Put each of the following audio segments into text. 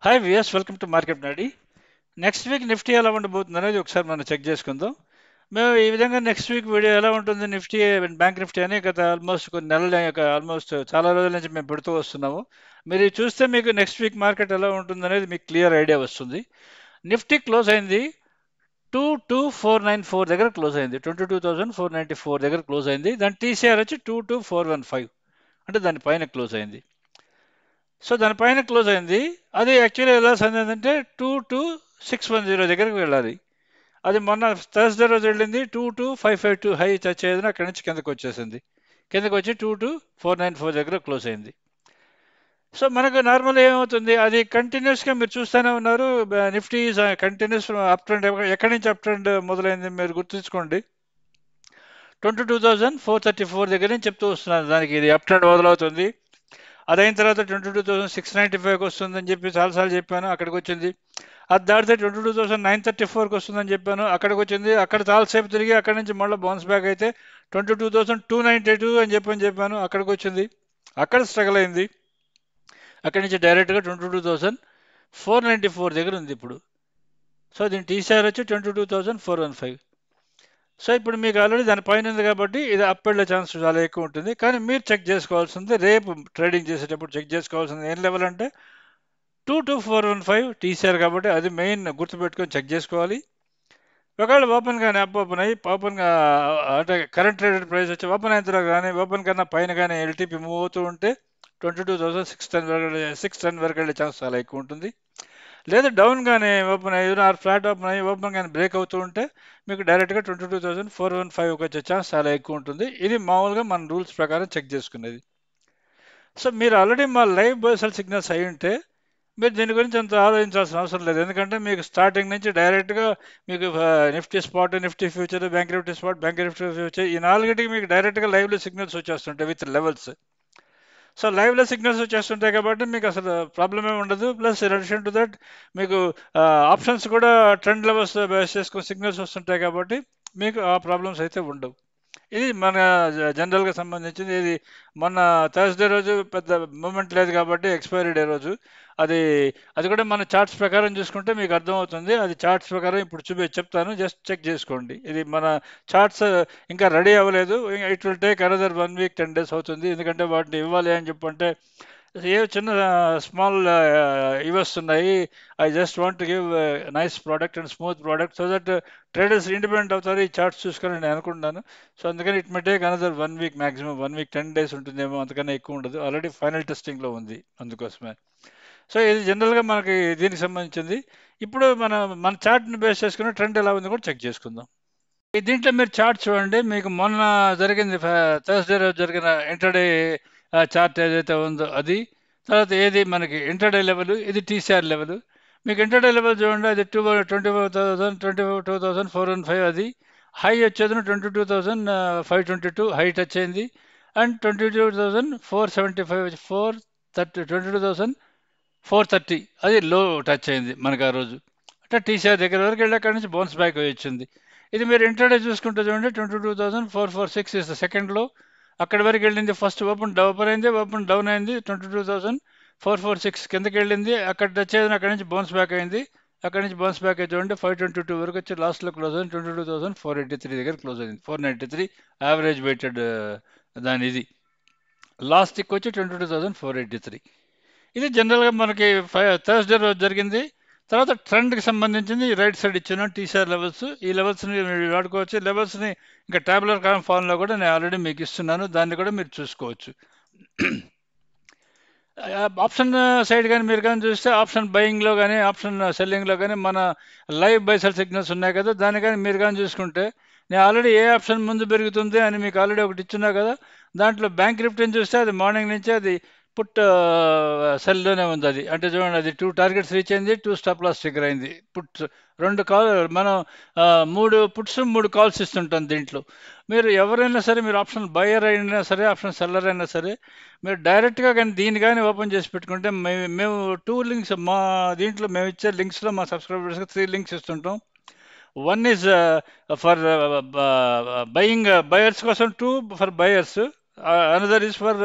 Hi వియస్, welcome to market నాడి. Next week Nifty ఎలా ఉండబోతుంది అనేది ఒకసారి మనం చెక్ చేసుకుందాం. మేము ఈ విధంగా నెక్స్ట్ వీక్ వీడియో ఎలా ఉంటుంది నిఫ్టీ, బ్యాంక్ నిఫ్టీ అని గత ఆల్మోస్ట్ కొన్ని నెలల ఆల్మోస్ట్ చాలా రోజుల నుంచి మేము పెడుతూ వస్తున్నాము. మీరు ఇది చూస్తే మీకు నెక్స్ట్ వీక్ మార్కెట్ ఎలా ఉంటుంది అనేది మీకు క్లియర్ ఐడియా వస్తుంది. నిఫ్టీ క్లోజ్ అయింది 22494 దగ్గర క్లోజ్ అయింది. 22,494 దగ్గర క్లోజ్ అయింది. దాని టీసీఆర్ వచ్చి 22415, అంటే దానిపైన క్లోజ్ అయింది. సో దానిపైన క్లోజ్ అయింది. అది యాక్చువల్లీ ఎలా సందంటే 22610 దగ్గరికి వెళ్ళాలి. అది మొన్న థర్స్డే రోజు వెళ్ళింది 22552 హై టచ్ అయ్యేది, అక్కడి నుంచి కిందకు వచ్చేసింది. కిందకు వచ్చి 22494 దగ్గర క్లోజ్ అయింది. సో మనకు నార్మల్ ఏమవుతుంది, అది కంటిన్యూస్గా మీరు చూస్తూనే ఉన్నారు. Nifty continuous up trend. ఎక్కడి నుంచి అప్ ట్రెండ్ మొదలైంది మీరు గుర్తుంచుకోండి. 22,434 దగ్గర నుంచి చెప్తూ వస్తున్నాను, దానికి ఇది అప్ ట్రెండ్ మొదలవుతుంది. అదైన తర్వాత 22,695కి వస్తుందని చెప్పి చాలాసార్లు చెప్పాను, అక్కడికి వచ్చింది. అది దాటితే 22,934కి వస్తుందని చెప్పాను, అక్కడికి వచ్చింది. అక్కడ చాలాసేపు తిరిగి అక్కడి నుంచి మళ్ళీ బౌన్స్ బ్యాక్ అయితే 22,292 అని చెప్పాను, అక్కడికి వచ్చింది. అక్కడ స్ట్రగుల్ అయింది. అక్కడి నుంచి డైరెక్ట్గా 22,494 దగ్గర ఉంది ఇప్పుడు. సో దీని టీసీఆర్ వచ్చి 22,415. సో ఇప్పుడు మీకు ఆల్రెడీ దానిపైన ఉంది కాబట్టి ఇది అప్ వెళ్ళే ఛాన్స్ చాలా ఎక్కువ ఉంటుంది. కానీ మీరు చెక్ చేసుకోవాల్సింది, రేపు ట్రేడింగ్ చేసేటప్పుడు చెక్ చేసుకోవాల్సింది ఏం లెవెల్ అంటే 22,415 టీసీఆర్ కాబట్టి అది మెయిన్ గుర్తుపెట్టుకొని చెక్ చేసుకోవాలి. ఒకవేళ ఓపెన్ కానీ అప్ ఓపెన్ అయ్యి ఓపెన్గా అంటే కరెంట్ ట్రేడెడ్ ప్రైస్ వచ్చి ఓపెన్ అయిన తర్వాత కానీ ఓపెన్ కన్నా పైన కానీ ఎల్టీపీ మూవ్ అవుతూ ఉంటే 22,610 వరకు వెళ్ళే ఛాన్స్ చాలా ఎక్కువ ఉంటుంది. లేదా డౌన్ కానీ ఓపెన్ అయ్యి ఫ్లాట్ ఓపెన్ అయ్యి ఓపెన్ కానీ బ్రేక్ అవుతూ ఉంటే మీకు డైరెక్ట్గా 22,415 వచ్చే ఛాన్స్ చాలా ఎక్కువ ఉంటుంది. ఇది మామూలుగా మన రూల్స్ ప్రకారం చెక్ చేసుకునేది. సో మీరు ఆల్రెడీ మా లైవ్ బర్సల్ సిగ్నల్స్ అయి ఉంటే మీరు దీని గురించి అంత ఆలోచించాల్సిన అవసరం లేదు. ఎందుకంటే మీకు స్టార్టింగ్ నుంచి డైరెక్ట్గా మీకు Nifty spot, Nifty future, bank Nifty spot, bank Nifty future, ఈ నాలుగిటికి మీకు డైరెక్ట్గా లైవ్లో సిగ్నల్స్ వచ్చేస్తుంటాయి విత్ లెవెల్స్. సో లైవ్లో సిగ్నల్స్ వచ్చేస్తుంటాయి కాబట్టి మీకు అసలు ప్రాబ్లమే ఉండదు. Plus in addition to that మీకు ఆప్షన్స్ కూడా ట్రెండ్ లెవెల్స్ బేస్ చేసుకుని సిగ్నల్స్ వస్తుంటాయి కాబట్టి మీకు ఆ ప్రాబ్లమ్స్ అయితే ఉండవు. ఇది మన జనరల్గా సంబంధించింది. ఇది మొన్న థర్స్డే రోజు పెద్ద మూమెంట్ లేదు కాబట్టి ఎక్స్పైరీ డే రోజు అది అది కూడా మన చార్ట్స్ ప్రకారం చూసుకుంటే మీకు అర్థమవుతుంది. అది చార్ట్స్ ప్రకారం ఇప్పుడు చెప్తాను, జస్ట్ చెక్ చేసుకోండి. ఇది మన చార్ట్స్ ఇంకా రెడీ అవ్వలేదు. It will take another 1 week 10 days అవుతుంది. ఎందుకంటే వాటిని ఇవ్వాలి అని చెప్పంటే ఏ చిన్న స్మాల్ ఇవి వస్తున్నాయి. I just want to give nice product and smooth product so that traders independent అవుతారు ఈ చార్ట్స్ చూసుకొని నేను అనుకుంటున్నాను. సో అందుకని it may take another 1 week, maximum 1 week 10 days ఉంటుందేమో, అంతకన్నా ఎక్కువ ఉండదు. ఆల్రెడీ ఫైనల్ టెస్టింగ్లో ఉంది, అందుకోసమే. సో ఇది జనరల్గా మనకి దీనికి సంబంధించింది. ఇప్పుడు మన చార్ట్ని బేస్ చేసుకుని ట్రెండ్ ఎలా ఉంది కూడా చెక్ చేసుకుందాం. దీంట్లో మీరు చార్ట్ చూడండి. మీకు మొన్న జరిగింది థర్స్డే రోజు జరిగిన ఇంటర్డే చార్ట్ ఏదైతే ఉందో అది, తర్వాత ఏది మనకి ఇంటర్డే లెవెల్, ఇది టీసీఆర్ లెవెల్. మీకు ఇంటర్డే లెవెల్ చూడండి, అది 22,415 అది హై వచ్చేది 22,522 హై టచ్ అయింది. అండ్ 22,475 22,430 అది లో టచ్ అయింది మనకు ఆ రోజు. అంటే టీసీఆర్ దగ్గర వరకు వెళ్ళి అక్కడి నుంచి బౌన్స్ బ్యాక్ వచ్చింది. ఇది మీరు ఇంటర్డే చూసుకుంటే చూడండి, 22,446 ఇస్ ద సెకండ్ లో. అక్కడి వరకు వెళ్ళింది. ఫస్ట్ ఓపెన్ అయింది, ఓపెన్ డౌన్ అయింది, 22,446 కిందకి వెళ్ళింది. అక్కడ టచ్ అయ్యింది, అక్కడి నుంచి బౌన్స్ బ్యాక్ అయింది. అక్కడి నుంచి బౌన్స్ బ్యాక్ అయితే చూడండి 522 వరకు వచ్చి లాస్ట్లో క్లోజ్ అయింది. 22,483 దగ్గర క్లోజ్ అయింది. 493 యావరేజ్ వెయిటెడ్ దాని ఇది. లాస్ట్కి వచ్చి 22,483. ఇది జనరల్గా మనకి థర్స్డే రోజు జరిగింది. తర్వాత ట్రెండ్కి సంబంధించింది రైట్ సైడ్ ఇచ్చిన టీసీఆర్ లెవెల్స్. ఈ లెవెల్స్ని మీరు వాడుకోవచ్చు. లెవెల్స్ని ఇంకా ట్యాబులర్ ఫామ్లో కూడా నేను ఆల్రెడీ మీకు ఇస్తున్నాను, దాన్ని కూడా మీరు చూసుకోవచ్చు. ఆప్షన్ సైడ్ కానీ మీరు కానీ చూస్తే ఆప్షన్ బయింగ్లో కానీ ఆప్షన్ సెల్లింగ్లో కానీ మన లైవ్ బైసెల్ సిగ్నల్స్ ఉన్నాయి కదా, దాన్ని కానీ మీరు కానీ చూసుకుంటే నేను ఆల్రెడీ ఏ ఆప్షన్ ముందు పెరుగుతుంది అని మీకు ఆల్రెడీ ఒకటి ఇచ్చున్నా కదా. దాంట్లో బ్యాంక్ నిఫ్టీని చూస్తే అది మార్నింగ్ నుంచి అది పుట్ సెల్లోనే ఉంది. అది అంటే చూడండి, అది 2 టార్గెట్స్ రీచ్ అయింది, 2 స్టాప్ లాస్ ట్రిగర్ అయింది. పుట్స్ 2 కాల్ మనం 3 పుట్స్ 3 కాల్స్ ఇస్తుంటాం దీంట్లో. మీరు ఎవరైనా సరే, మీరు ఆప్షన్ బయర్ అయినా సరే, ఆప్షన్ సెల్లర్ అయినా సరే, మీరు డైరెక్ట్గా కానీ దీన్ని కానీ ఓపెన్ చేసి పెట్టుకుంటే మేము 2 లింక్స్ మా దీంట్లో మేము ఇచ్చే లింక్స్లో మా సబ్స్క్రైబర్స్కి 3 లింక్స్ ఇస్తుంటాం. 1 ఈజ్ ఫర్ బయింగ్ బయర్స్ కోసం, 2 for buyers, another is for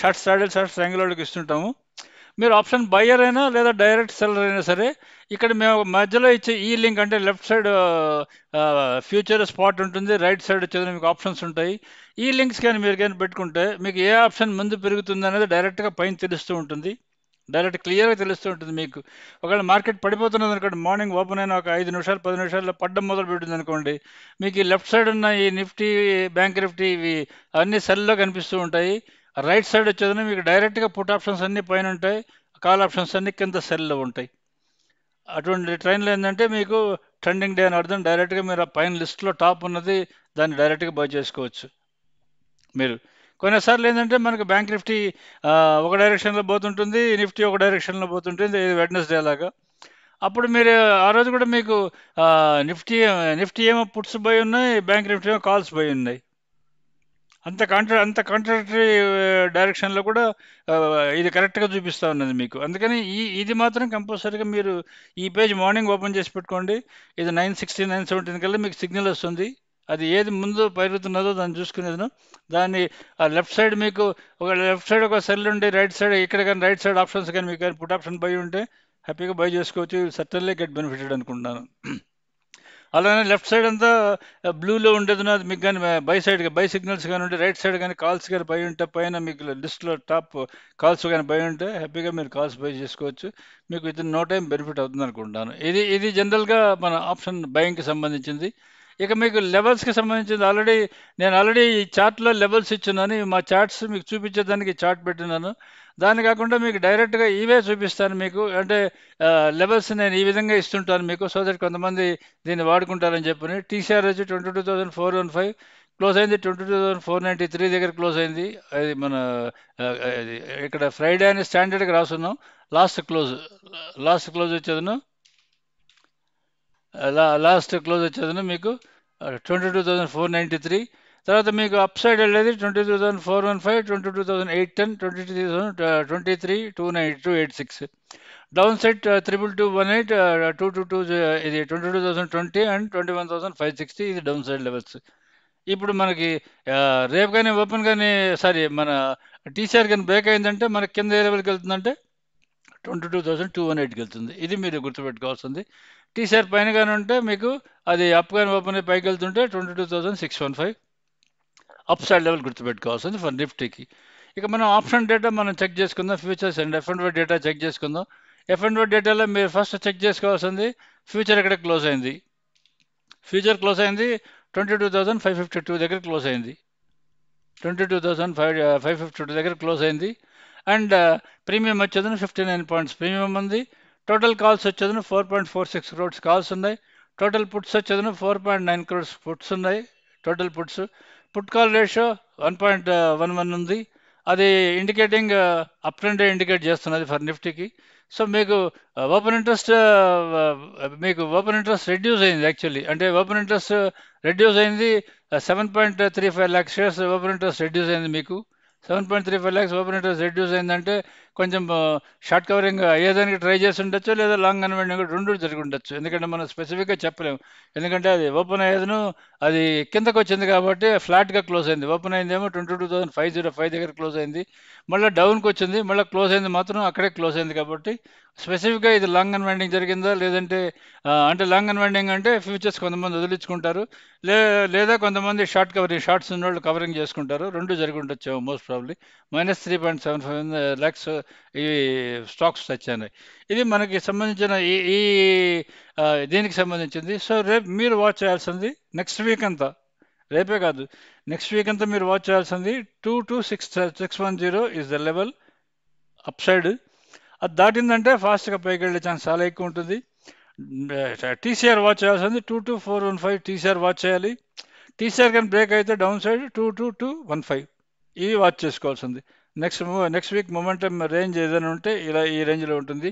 short straddle short ట్రయాంగులర్కి ఇస్తుంటాము. మీరు ఆప్షన్ బయ్యర్ అయినా లేదా డైరెక్ట్ సెల్లర్ అయినా సరే, ఇక్కడ మేము మధ్యలో ఇచ్చే ఈ లింక్ అంటే లెఫ్ట్ సైడ్ ఫ్యూచర్ స్పాట్ ఉంటుంది, రైట్ సైడ్ వచ్చేది మీకు ఆప్షన్స్ ఉంటాయి. ఈ లింక్స్ కానీ మీరు కానీ పెట్టుకుంటే మీకు ఏ ఆప్షన్ ముందు పెరుగుతుంది అనేది డైరెక్ట్గా పైన తెలుస్తూ ఉంటుంది. డైరెక్ట్ క్లియర్గా తెలుస్తూ ఉంటుంది మీకు. ఒకవేళ మార్కెట్ పడిపోతున్నది అనుకోండి, మార్నింగ్ ఓపెన్ అయిన ఒక 5 నిమిషాలు 10 నిమిషాల్లో పడ్డం మొదలు పెట్టింది అనుకోండి, మీకు ఈ లెఫ్ట్ సైడ్ ఉన్న ఈ నిఫ్టీ, బ్యాంక్ నిఫ్టీ ఇవి అన్నీ సెల్లో కనిపిస్తూ ఉంటాయి. రైట్ సైడ్ వచ్చేదని మీకు డైరెక్ట్గా పుట్ ఆప్షన్స్ అన్నీ పైన ఉంటాయి, కాల్ ఆప్షన్స్ అన్నీ కింద సెల్లో ఉంటాయి. అటువంటి ట్రైన్లో ఏంటంటే మీకు ట్రెండింగ్ డే అని అర్థం. డైరెక్ట్గా మీరు ఆ పైన లిస్ట్లో టాప్ ఉన్నది దాన్ని డైరెక్ట్గా బై చేసుకోవచ్చు మీరు. కొన్నిసార్లు ఏంటంటే మనకు బ్యాంక్ నిఫ్టీ ఒక డైరెక్షన్లో పోతుంటుంది, నిఫ్టీ ఒక డైరెక్షన్లో పోతుంటుంది, ఇది వెడ్నెస్డే లాగా. అప్పుడు మీరు ఆ రోజు కూడా మీకు నిఫ్టీ నిఫ్టీ ఏమో పుట్స్ బై ఉన్నాయి, బ్యాంక్ నిఫ్టీ ఏమో కాల్స్ బై ఉన్నాయి. అంత కాంట్రాడక్టరీ డైరెక్షన్లో కూడా ఆ, ఇది కరెక్ట్గా చూపిస్తూ ఉన్నది మీకు. అందుకని ఇది మాత్రం కంపల్సరీగా మీరు ఈ పేజ్ మార్నింగ్ ఓపెన్ చేసి పెట్టుకోండి. ఇది 9:16 9:17 కల్లా మీకు సిగ్నల్ వస్తుంది. అది ఏది ముందు పెరుగుతున్నదో దాన్ని చూసుకునేది. దాన్ని లెఫ్ట్ సైడ్ మీకు ఒక లెఫ్ట్ సైడ్ ఒక సెల్ ఉండి, రైట్ సైడ్ ఇక్కడ కానీ రైట్ సైడ్ ఆప్షన్స్ కానీ మీకు పుట్ ఆప్షన్ బై ఉంటే హ్యాపీగా బై చేసుకోవచ్చు. సర్టన్లీ గెట్ బెనిఫిటెడ్ అనుకుంటున్నాను. అలానే లెఫ్ట్ సైడ్ అంతా బ్లూలో ఉండేది అది మీకు కానీ బై సిగ్నల్స్ కానీ ఉంటే, రైట్ సైడ్ కానీ కాల్స్ కానీ బై ఉంటే, పైన మీకు లిస్ట్లో టాప్ కాల్స్ కానీ బై ఉంటే హ్యాపీగా మీరు కాల్స్ బై చేసుకోవచ్చు. మీకు ఇది నో టైం బెనిఫిట్ అవుతుంది అనుకుంటాను. ఇది జనరల్గా మన ఆప్షన్ బయింగ్కి సంబంధించింది. ఇక మీకు లెవెల్స్కి సంబంధించింది నేను ఆల్రెడీ ఈ చార్ట్లో లెవెల్స్ ఇచ్చున్నాను. మా చార్ట్స్ మీకు చూపించేదానికి చార్ట్ పెట్టినాను. దాని కాకుండా మీకు డైరెక్ట్గా ఇవే చూపిస్తాను మీకు. అంటే లెవెల్స్ నేను ఈ విధంగా ఇస్తుంటాను మీకు, సో దట్ కొంతమంది దీన్ని వాడుకుంటారని చెప్పని. టీసీఆర్ వచ్చి 22,415 క్లోజ్ అయింది, 22,493 దగ్గర క్లోజ్ అయింది. అది మన అది ఇక్కడ ఫ్రైడే అని స్టాండర్డ్గా రాసున్నాం. లాస్ట్ క్లోజ్ వచ్చేదను లాస్ట్ క్లోజ్ వచ్చేదను మీకు 22,493. తర్వాత మీకు అప్ సైడ్ వెళ్ళేది 22,415, 22,810, 23,286. డౌన్ సైడ్ 22,218, 222 ఇది 22,020 అండ్ 21,560. ఇది డౌన్ సైడ్ లెవెల్స్. ఇప్పుడు మనకి రేపు కానీ ఓపెన్ కానీ మన టీసీఆర్ కానీ బ్రేక్ అయిందంటే మనకి కింద ఏ లెవెల్కి వెళ్తుందంటే 22,218కి వెళ్తుంది. ఇది మీరు గుర్తుపెట్టుకోవాల్సింది. టీసీఆర్ పైన కానీ ఉంటే మీకు అది అప్ కానీ ఓపెన్ అయ్యి పైకి వెళ్తుంటే 22,615 అప్ సైడ్ లెవెల్ గుర్తుపెట్టుకోవాల్సింది ఫర్ నిఫ్టీకి. ఇక మనం ఆప్షన్ డేటా మనం చెక్ చేసుకుందాం. Futures and F&O data check చేసుకుందాం. F&O డేటాలో మీరు ఫస్ట్ చెక్ చేసుకోవాల్సింది ఫ్యూచర్ ఎక్కడ క్లోజ్ అయింది. ఫ్యూచర్ క్లోజ్ అయింది 22,552 దగ్గర క్లోజ్ అయింది. 22,552 దగ్గర క్లోజ్ అయింది. అండ్ ప్రీమియం వచ్చేది 59 పాయింట్స్ ప్రీమియం ఉంది. టోటల్ కాల్స్ వచ్చేది 4.46 crores కాల్స్ ఉన్నాయి. టోటల్ పుట్స్ వచ్చేది 4.9 crores పుట్స్ ఉన్నాయి. Total puts put call ratio 1.11 ఉంది. అది ఇండికేటింగ్ అప్ ట్రెండ్ ఇండికేట్ చేస్తున్నది ఫర్ నిఫ్టీకి. సో మీకు ఓపెన్ ఇంట్రెస్ట్ రెడ్యూస్ అయింది యాక్చువల్లీ. అంటే ఓపెన్ ఇంట్రెస్ట్ రెడ్యూస్ అయింది 7.35 lakhs shares open interest reduce అయింది మీకు. 7.35 lakhs ఓపెన్ ఇంట్రెస్ట్ రెడ్యూస్ అయిందంటే కొంచెం షార్ట్ కవరింగ్ అయ్యేదానికి ట్రై చేసి ఉండొచ్చు, లేదా లాంగ్ అన్వైండింగ్ కూడా రెండు జరిగి ఉండొచ్చు. ఎందుకంటే మనం స్పెసిఫిక్గా చెప్పలేము. ఎందుకంటే అది ఓపెన్ అయ్యేదను అది కిందకు వచ్చింది కాబట్టి ఫ్లాట్గా క్లోజ్ అయింది. ఓపెన్ అయిందేమో 22,505 దగ్గర క్లోజ్ అయింది, మళ్ళీ డౌన్కి వచ్చింది, మళ్ళీ క్లోజ్ అయింది మాత్రం అక్కడే క్లోజ్ అయింది. కాబట్టి స్పెసిఫిక్గా ఇది లాంగ్ అన్వైండింగ్ జరిగిందా లేదంటే అంటే లాంగ్ అన్వైండింగ్ అంటే ఫ్యూచర్స్ కొంతమంది వదిలించుకుంటారు, లేదా కొంతమంది షార్ట్స్ ఉన్న వాళ్ళు కవరింగ్ చేసుకుంటారు. రెండు జరిగి ఉండొచ్చు మోస్ట్ ప్రాబ్లీ. -3.75 lakhs ఇవి స్టాక్స్ వచ్చాయి. ఇది మనకి సంబంధించిన ఈ ఈ దీనికి సంబంధించింది. సో రేపు మీరు వాచ్ చేయాల్సింది నెక్స్ట్ వీక్ అంతా, రేపే కాదు నెక్స్ట్ వీక్ అంతా మీరు వాచ్ చేయాల్సింది 22,610 is the level up side. అది దాటిందంటే ఫాస్ట్గా పైకి వెళ్ళే ఛాన్స్ చాలా ఎక్కువ ఉంటుంది. టీసీఆర్ వాచ్ చేయాల్సింది 22,415 టీసీఆర్ వాచ్ చేయాలి. టీసీఆర్ కానీ బ్రేక్ అయితే డౌన్ సైడ్ 22,215 ఇవి వాచ్ చేసుకోవాల్సింది. నెక్స్ట్ వీక్ మొమెంటం రేంజ్ ఏదైనా ఉంటే ఇలా ఈ రేంజ్లో ఉంటుంది.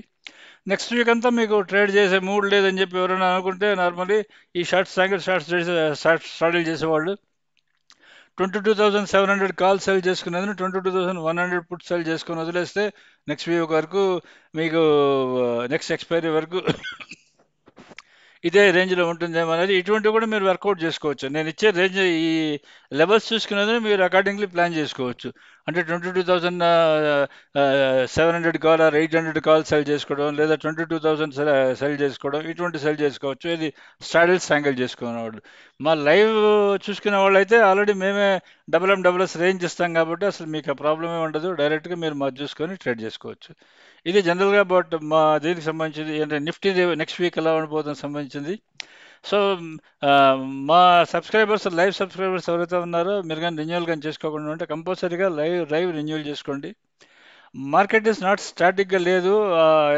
నెక్స్ట్ వీక్ అంతా మీకు ట్రేడ్ చేసే మూడ్ లేదని చెప్పి ఎవరైనా అనుకుంటే నార్మల్లీ ఈ స్టార్ట్ చేసేవాళ్ళు 22,700 కాల్ సెల్ చేసుకునేది 22,100 పుట్ సెల్ చేసుకుని వదిలేస్తే నెక్స్ట్ వీక్ వరకు మీకు నెక్స్ట్ ఎక్స్పైరీ వరకు ఇదే రేంజ్లో ఉంటుందేమో అనేది ఇటువంటివి కూడా మీరు వర్కౌట్ చేసుకోవచ్చు. నేను ఇచ్చే రేంజ్ ఈ లెవెల్స్ చూసుకునేది మీరు అకార్డింగ్లీ ప్లాన్ చేసుకోవచ్చు. అంటే 22,000 700 కాల్ ఆర్ 800 కాల్ సెల్ చేసుకోవడం, లేదా 22,000 సెల్ చేసుకోవడం, ఇటువంటి సెల్ చేసుకోవచ్చు. ఇది స్ట్రాడిల్స్ హ్యాంగిల్ చేసుకునేవాళ్ళు. మా లైవ్ చూసుకునే వాళ్ళు అయితే ఆల్రెడీ మేమే డబుల్ఎస్ రేంజ్ ఇస్తాం కాబట్టి అసలు మీకు ఆ ప్రాబ్లమే ఉండదు. డైరెక్ట్గా మీరు మాది చూసుకొని ట్రేడ్ చేసుకోవచ్చు. ఇది జనరల్గా బట్ మా దీనికి సంబంధించింది అంటే నిఫ్టీ నెక్స్ట్ వీక్ ఎలా ఉండిపోతుంది సంబంధించింది. సో ఆ, మా లైవ్ సబ్స్క్రైబర్స్ ఎవరైతే ఉన్నారో మీరు కానీ రెన్యూవల్ కానీ చేసుకోకుండా ఉంటే కంపల్సరీగా లైవ్ రెన్యూవల్ చేసుకోండి. మార్కెట్ ఇస్ నాట్ స్టాటిక్గా లేదు.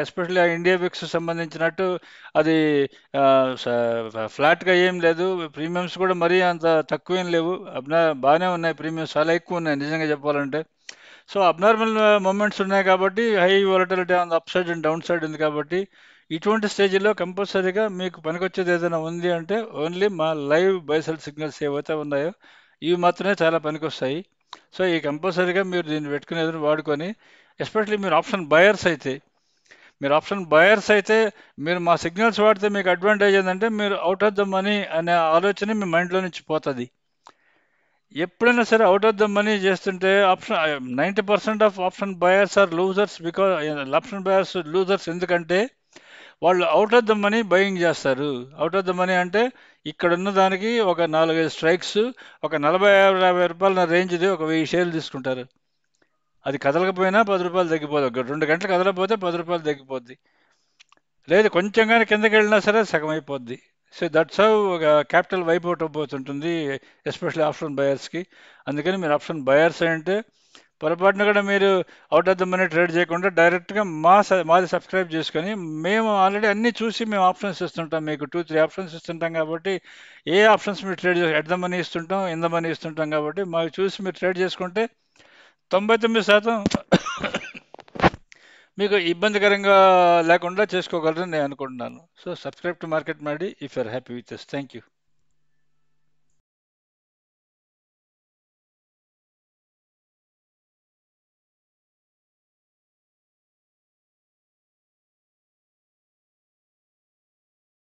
ఎస్పెషల్లీ ఆ ఇండియా బిక్స్ సంబంధించినట్టు అది ఫ్లాట్గా ఏం లేదు. ప్రీమియమ్స్ కూడా మరీ అంత తక్కువేం లేవు. బాగానే ఉన్నాయి. ప్రీమియమ్స్ చాలా ఎక్కువ ఉన్నాయి నిజంగా చెప్పాలంటే. సో అబ్నార్మల్ మూమెంట్స్ ఉన్నాయి కాబట్టి high volatility on up side and down side ఉంది కాబట్టి ఇటువంటి స్టేజ్లో కంపల్సరీగా మీకు పనికొచ్చేది ఏదైనా ఉంది అంటే ఓన్లీ మా లైవ్ బైసెల్ సిగ్నల్స్ ఏవైతే ఉన్నాయో ఇవి మాత్రమే చాలా పనికొస్తాయి. సో ఈ కంపల్సరీగా మీరు దీన్ని పెట్టుకుని ఏదైనా వాడుకొని ఎస్పెషల్లీ మీరు ఆప్షన్ బయర్స్ అయితే మీరు మా సిగ్నల్స్ వాడితే మీకు అడ్వాంటేజ్ ఏంటంటే మీరు అవుట్ ఆఫ్ ద మనీ అనే ఆలోచన మీ మైండ్లో నుంచి పోతుంది. ఎప్పుడైనా సరే అవుట్ ఆఫ్ ద మనీ చేస్తుంటే 90% of option buyers are losers. Because option buyers losers ఎందుకంటే వాళ్ళు out of the money buying చేస్తారు. అవుట్ ఆఫ్ ద మనీ అంటే ఇక్కడ ఉన్న దానికి ఒక 4-5 స్ట్రైక్స్, ఒక 40-50 రూపాయల రేంజ్ది ఒక 1000 షేర్లు తీసుకుంటారు. అది కదలకపోయినా 10 రూపాయలు తగ్గిపోదు. ఒక 2 గంటలు కదలకపోతే 10 రూపాయలు తగ్గిపోద్ది. లేదు కొంచెం కానీ కిందకి వెళ్ళినా సరే సగం అయిపోద్ది. So that's how capital wipe out అయిపోతుంటుంది, ఎస్పెషల్లీ ఆప్షన్ బయర్స్కి. అందుకని మీరు ఆప్షన్ బయర్స్ అంటే పొరపాటున కూడా మీరు out of the money trade చేయకుండా డైరెక్ట్గా మాది సబ్స్క్రైబ్ చేసుకొని మేము ఆల్రెడీ అన్నీ చూసి మేము ఆప్షన్స్ ఇస్తుంటాం. మీకు 2-3 ఆప్షన్స్ ఇస్తుంటాం కాబట్టి ఏ ఆప్షన్స్ మీరు ట్రేడ్ చేసి ఎట్ ద మనీ ఇస్తుంటాం, ఇన్ ద మనీ ఇస్తుంటాం కాబట్టి మాకు చూసి మీరు ట్రేడ్ చేసుకుంటే 99% మీకు ఇబ్బందికరంగా లేకుండా చేసుకోగలరని నేను అనుకుంటున్నాను. సో సబ్స్క్రైబ్ టు మార్కెట్ మాడి if you're happy with this. Thank you.